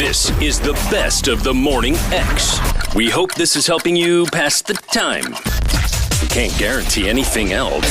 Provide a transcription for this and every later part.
This is the best of the Morning X. We hope this is helping you pass the time. Can't guarantee anything else.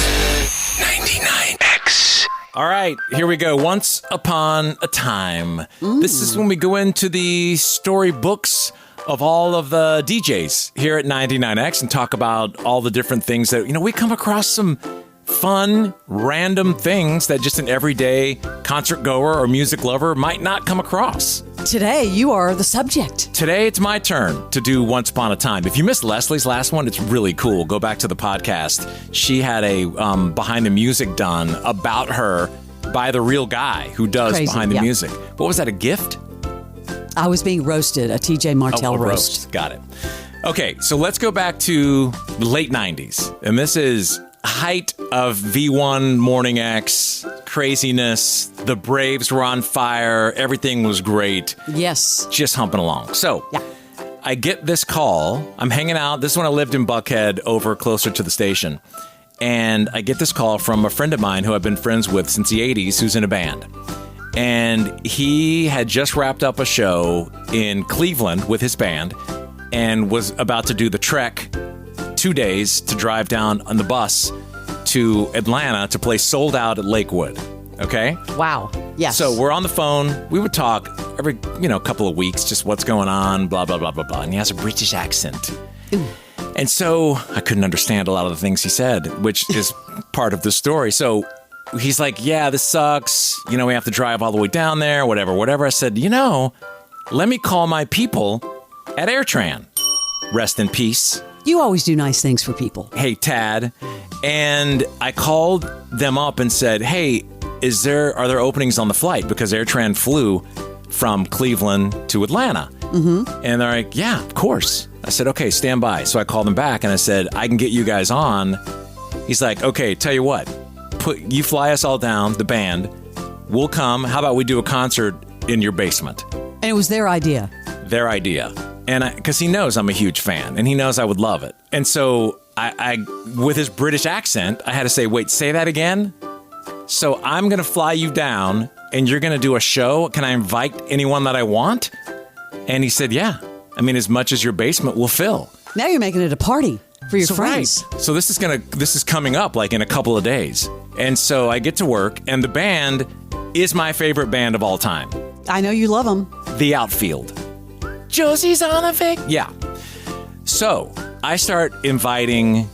99X. All right, here we go. Once upon a time. This is when we go into the storybooks of all of the DJs here at 99X and talk about all the different things that, we come across some fun, random things that just an everyday concert goer or music lover might not come across. Today, you are the subject. Today, it's my turn to do Once Upon a Time. If you missed Leslie's last one, it's really cool. Go back to the podcast. She had a behind the music done about her by the real guy who does behind the music. What was that, a gift? I was being roasted, a TJ Martell roast. Got it. Okay, so let's go back to the late 90s. And this is height of V1 Morning X craziness. The Braves were on fire. Everything was great. Yes. Just humping along. So I get this call. I'm hanging out. This is when I lived in Buckhead over closer to the station. And I get this call from a friend of mine who I've been friends with since the 80s who's in a band. And he had just wrapped up a show in Cleveland with his band and was about to do the trek 2 days to drive down on the bus to Atlanta to play Sold Out at Lakewood. Okay? Wow. Yes. So we're on the phone. We would talk every, couple of weeks, just what's going on, blah, blah, blah, blah, blah. And he has a British accent. Ooh. And so I couldn't understand a lot of the things he said, which is part of the story. So he's like, yeah, this sucks. We have to drive all the way down there, whatever. I said, let me call my people at AirTran. Rest in peace. You always do nice things for people. Hey, Tad. And I called them up and said, hey, are there openings on the flight? Because AirTran flew from Cleveland to Atlanta. Mm-hmm. And they're like, yeah, of course. I said, okay, stand by. So I called them back and I said, I can get you guys on. He's like, okay, tell you what, you fly us all down, the band. We'll come. How about we do a concert in your basement? And it was their idea. Their idea. And because he knows I'm a huge fan and he knows I would love it. And so I with his British accent, I had to say, wait, say that again? So I'm going to fly you down and you're going to do a show. Can I invite anyone that I want? And he said, yeah. I mean, as much as your basement will fill. Now you're making it a party for your friends. Right. So this is coming up like in a couple of days. And so I get to work and the band is my favorite band of all time. I know you love them. The Outfield. Josie's on a fake. Yeah. So I start inviting,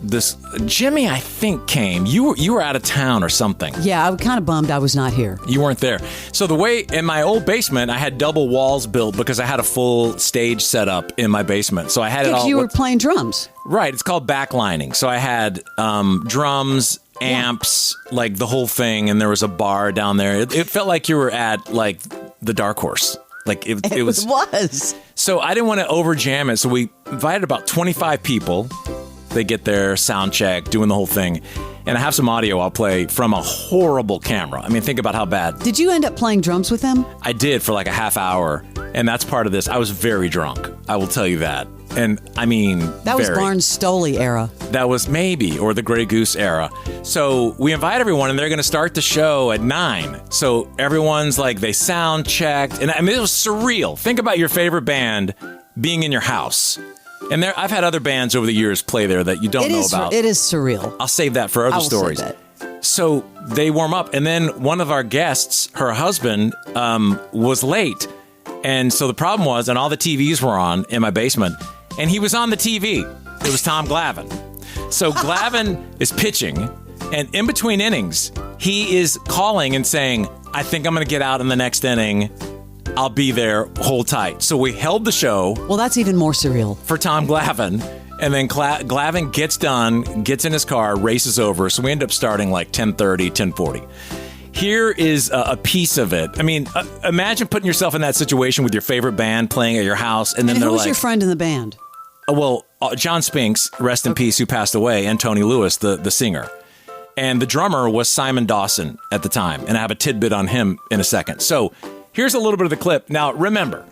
this Jimmy, I think came. You were out of town or something. Yeah, I was kind of bummed I was not here. You weren't there. So the way in my old basement, I had double walls built because I had a full stage set up in my basement. So I had it all. You were playing drums. Right. It's called backlining. So I had drums, amps, like the whole thing. And there was a bar down there. It felt like you were at like the Dark Horse. Like it was. So I didn't want to overjam it. So we invited about 25 people. They get their sound check, doing the whole thing. And I have some audio I'll play from a horrible camera. I mean, think about how bad. Did you end up playing drums with them? I did for like a half hour. And that's part of this. I was very drunk. I will tell you that. And I mean, that was Barnes Stoley era. That was maybe, or the Grey Goose era. So we invite everyone and they're going to start the show at 9. So everyone's like, they sound checked. And I mean, it was surreal. Think about your favorite band being in your house. And I've had other bands over the years play there that you don't know about. It is surreal. I'll save that for other stories. Save that. So they warm up. And then one of our guests, her husband, was late. And so the problem was, and all the TVs were on in my basement, and he was on the TV. It was Tom Glavine. So Glavine is pitching, and in between innings, he is calling and saying, I think I'm going to get out in the next inning. I'll be there, hold tight. So we held the show. Well, that's even more surreal. For Tom Glavine. And then Glavine gets done, gets in his car, races over. So we end up starting like 10:30, 10:40. Here is a piece of it. I mean, imagine putting yourself in that situation with your favorite band playing at your house. And then who they're was like, your friend in the band? Well, John Spinks, rest in peace, who passed away, and Tony Lewis, the singer. And the drummer was Simon Dawson at the time. And I have a tidbit on him in a second. So here's a little bit of the clip. Now, remember,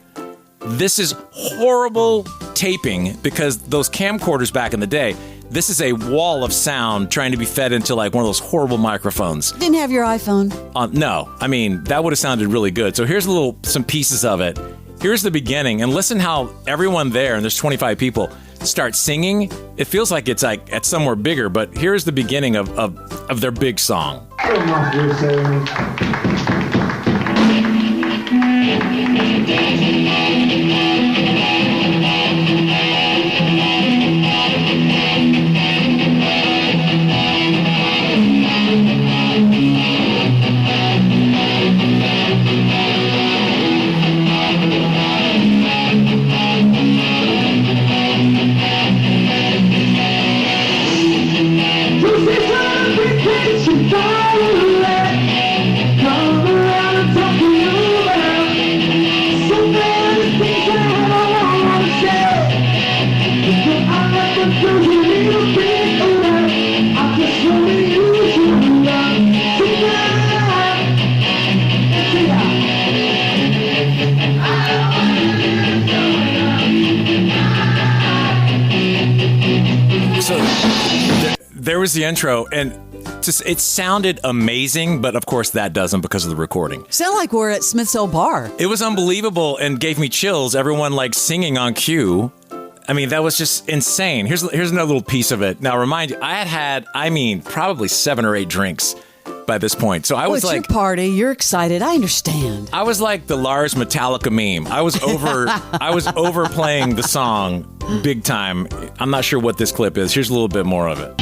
this is horrible taping because those camcorders back in the day, This is a wall of sound trying to be fed into like one of those horrible microphones. Didn't have your iPhone? No, I mean, that would have sounded really good. So here's some pieces of it. Here's the beginning, and listen how everyone there, and there's 25 people, start singing. It feels like it's like at somewhere bigger, but here's the beginning of their big song. There was the intro, and it sounded amazing, but of course that doesn't because of the recording. Sound like we're at Smith's Old Bar. It was unbelievable and gave me chills. Everyone like singing on cue. I mean, that was just insane. Here's another little piece of it. Now, remind you, I had probably 7 or 8 drinks by this point. So I was like, it's your party. You're excited. I understand. I was like the Lars Metallica meme. I was overplaying the song big time. I'm not sure what this clip is. Here's a little bit more of it.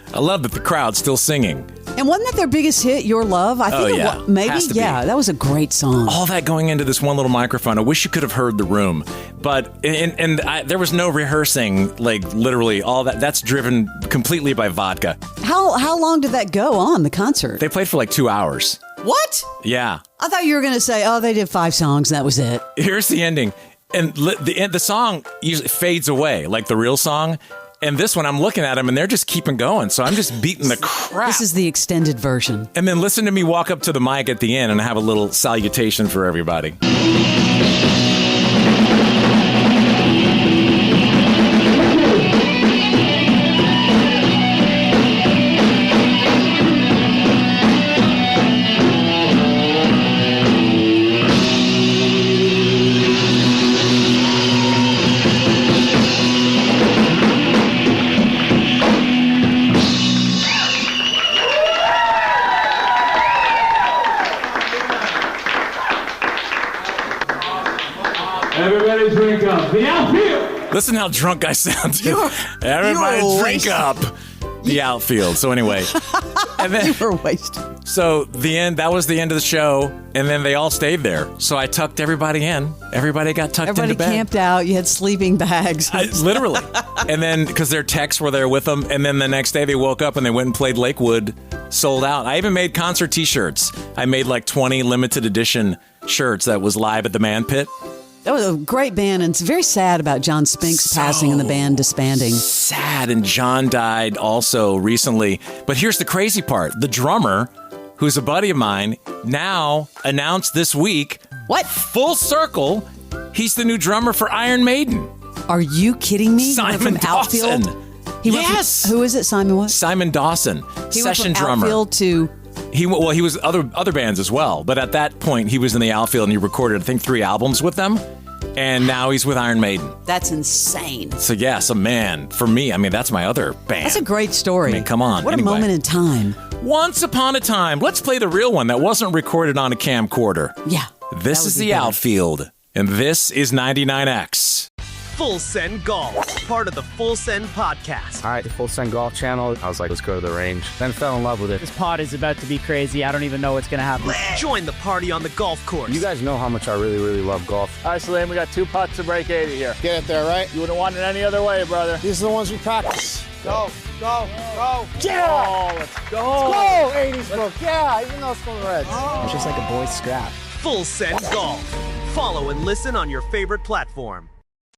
I love that the crowd's still singing. And wasn't that their biggest hit, Your Love? I think yeah. Maybe? Has to be. Yeah, that was a great song. All that going into this one little microphone. I wish you could have heard the room. But there was no rehearsing, like literally all that. That's driven completely by vodka. How long did that go on, the concert? They played for like 2 hours. What? Yeah. I thought you were going to say, they did 5 songs and that was it. Here's the ending. And the song usually fades away, like the real song. And this one, I'm looking at them, and they're just keeping going. So I'm just beating the crap. This is the extended version. And then listen to me walk up to the mic at the end and have a little salutation for everybody. Everybody drink up. The outfield. Listen how drunk I sound. Everybody drink up. The outfield. So anyway. And then, you were wasted. So that was the end of the show. And then they all stayed there. So I tucked everybody in. Everybody got tucked into bed. Everybody camped out. You had sleeping bags. Literally. And then, because their techs were there with them. And then the next day they woke up and they went and played Lakewood. Sold out. I even made concert t-shirts. I made like 20 limited edition shirts that was live at the Man Pit. That was a great band, and it's very sad about John Spink's passing and the band disbanding. Sad, and John died also recently. But here's the crazy part. The drummer, who's a buddy of mine, now announced this week, full circle, he's the new drummer for Iron Maiden. Are you kidding me? Simon Dawson. Yes. Who is it, Simon what? Simon Dawson, session drummer. Outfield to... He was other bands as well, but at that point he was in the outfield and he recorded I think 3 albums with them, and now he's with Iron Maiden. That's insane. So yes, a man for me. I mean, that's my other band. That's a great story. I mean, come on. What a moment in time. Once upon a time. Let's play the real one that wasn't recorded on a camcorder. Yeah. This is the outfield, and this is 99X. Full Send Golf, part of the Full Send podcast. All right, the Full Send Golf channel. I was like, let's go to the range. Then fell in love with it. This pod is about to be crazy. I don't even know what's going to happen. Join the party on the golf course. You guys know how much I really, really love golf. All right, Salim, we got 2 putts to break 80 here. Get it there, right? You wouldn't want it any other way, brother. These are the ones we practice. Go, go, go. Yeah! Oh, let's go. Let's go, 80s book. Yeah, even though it's from the Reds. It's just like a boy's scrap. Full Send Golf. Follow and listen on your favorite platform.